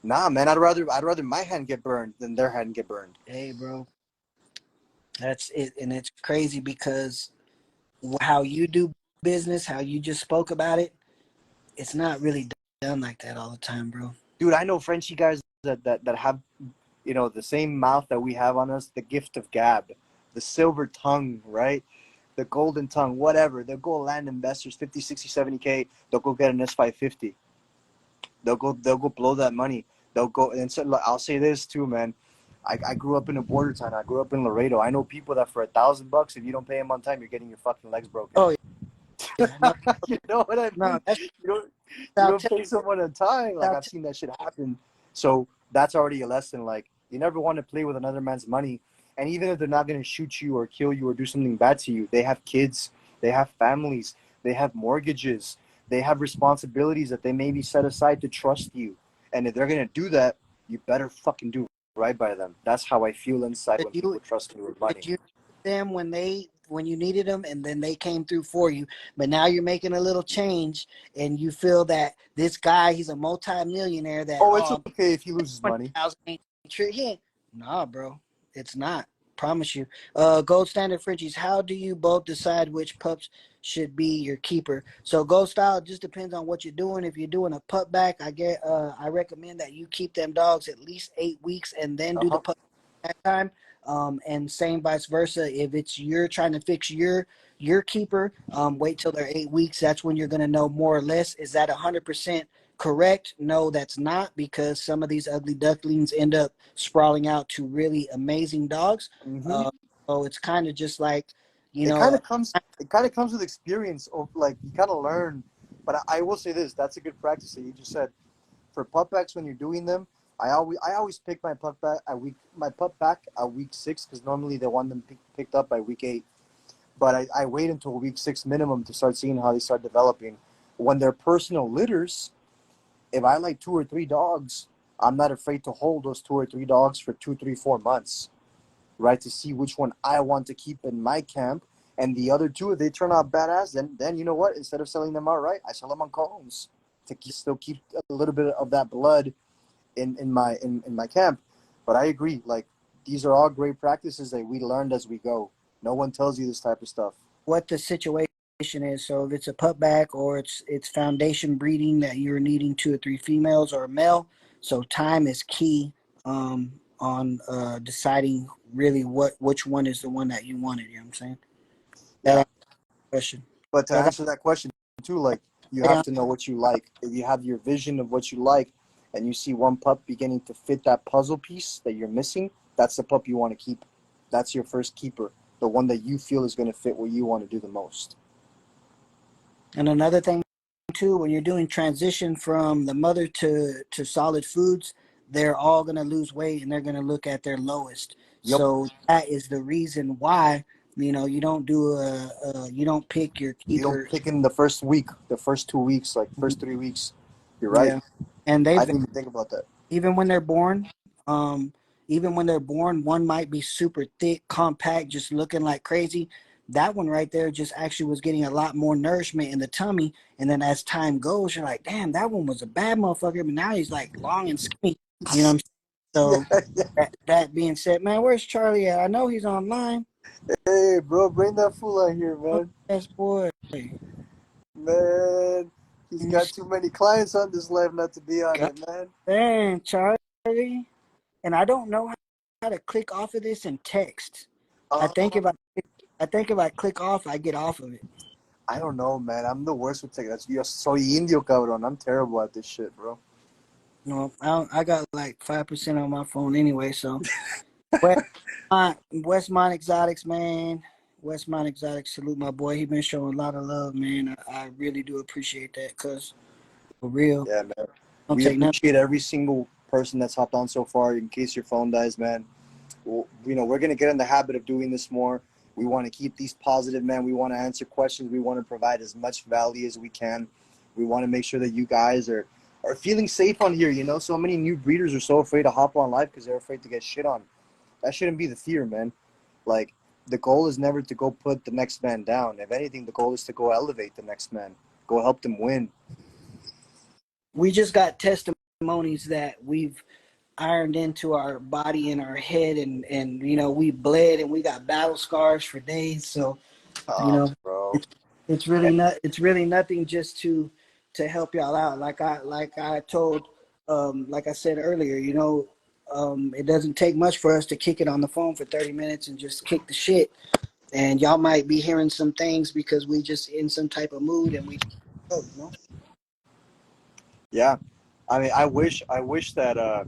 Nah, man, I'd rather my hand get burned than their hand get burned. Hey, bro, that's it, and it's crazy because how you do business, how you just spoke about it, it's not really done like that all the time, bro. Dude, I know Frenchy guys that have, the same mouth that we have on us, the gift of gab, the silver tongue, right? The golden tongue, whatever. They'll go land investors 50, 60, 70K. They'll go get an S550. They'll go blow that money. They'll go, and so I'll say this too, man. I grew up in a border town. I grew up in Laredo. I know people that for $1,000, if you don't pay them on time, you're getting your fucking legs broken. Oh yeah, no, You know what I no, mean? that's You don't you South don't pay someone on time. Like, I've Texas. seen that shit happen. So that's already a lesson. Like, you never want to play with another man's money. And even if they're not going to shoot you or kill you or do something bad to you, they have kids, they have families, they have mortgages, they have responsibilities that they maybe set aside to trust you. And if they're going to do that, you better fucking do right by them. That's how I feel inside Did when you people trust me with did money. you them when you needed them and then they came through for you, but now you're making a little change and you feel that this guy, he's a multi-millionaire that Oh, it's okay if he loses money. 20,000 ain't true. He ain't. Nah, bro, it's not. Promise you. Gold Standard Frenchies, how do you both decide which pups should be your keeper? So Gold Style, it just depends on what you're doing. If you're doing a pup back, I recommend that you keep them dogs at least 8 weeks and then do the Uh-huh. pup back time. And same vice versa. If it's you're trying to fix your keeper, wait till they're 8 weeks. That's when you're gonna know more or less. Is that 100% correct? No, that's not, because some of these ugly ducklings end up sprawling out to really amazing dogs. Mm-hmm. Uh, so it's kind of just like, you it know, kind of comes it kind of comes with experience of, like, you kind of learn. But I will say this, that's a good practice that you just said. For putbacks, when you're doing them, I always pick my putback at week 6, because normally they want them picked up by week 8. But I wait until week 6 minimum to start seeing how they start developing. When they're personal litters, if I like 2 or 3 dogs, I'm not afraid to hold those 2 or 3 dogs for 2, 3, 4 months, right? To see which one I want to keep in my camp. And the other two, if they turn out badass, then you know what? Instead of selling them outright, I sell them on cones to still keep a little bit of that blood in my camp. But I agree. Like, these are all great practices that we learned as we go. No one tells you this type of stuff. what the situation is. So if it's a putback or it's foundation breeding that you're needing 2 or 3 females or a male, so time is key on deciding really which one is the one that you wanted. You know what I'm saying? That Yeah. answers the question. But to So I got answer that question too, like, you to have to know what you like. If you have your vision of what you like, and you see one pup beginning to fit that puzzle piece that you're missing, that's the pup you want to keep. That's your first keeper, the one that you feel is going to fit what you want to do the most. And another thing too, when you're doing transition from the mother to solid foods, they're all going to lose weight and they're going to look at their lowest. Yep. So that is the reason why you don't do you don't pick your You don't keeper. pick in the first week, the first 2 weeks, like first 3 weeks. You're right. Yeah, and I they've didn't even think about that. even when they're born, um, even when they're born, one might be super thick, compact, just looking like crazy. That one right there just actually was getting a lot more nourishment in the tummy. And then as time goes, you're like, damn, that one was a bad motherfucker, but now he's like long and skinny. You know what I'm saying? Yeah, So yeah. that being said, man, where's Charlie at? I know he's online. Hey, bro, bring that fool out here, Oh, man. yes, boy. Man, he's got too many clients on this live not to be on God it, man. dang, Charlie. And I don't know how to click off of this and text. I think if I Um, I think if I click off, I get off of it. I don't know, man. I'm the worst with tech. That's yo soy indio, cabrón. I'm terrible at this shit, bro. No, I got like 5% on my phone anyway. So Westmont Exotics, man. Westmont Exotics, salute my boy. He been showing a lot of love, man. I really do appreciate that, cause for real, Yeah, man. don't We take nothing. appreciate every single person that's hopped on so far. In case your phone dies, man, well, we're gonna get in the habit of doing this more. We want to keep these positive, man. We want to answer questions. We want to provide as much value as we can. We want to make sure that you guys are feeling safe on here. So many new breeders are so afraid to hop on live because they're afraid to get shit on. That shouldn't be the fear, man. Like, the goal is never to go put the next man down. If anything, the goal is to go elevate the next man. Go help them win. We just got testimony testimonies that we've ironed into our body and our head, and you know, we bled and we got battle scars for days. So you know, Bro. it's really not, it's really nothing just to help y'all out. Like I told, like I said earlier, you know, it doesn't take much for us to kick it on the phone for 30 minutes and just kick the shit. And y'all might be hearing some things because we just in some type of mood and we, you know. Yeah. I mean, I wish that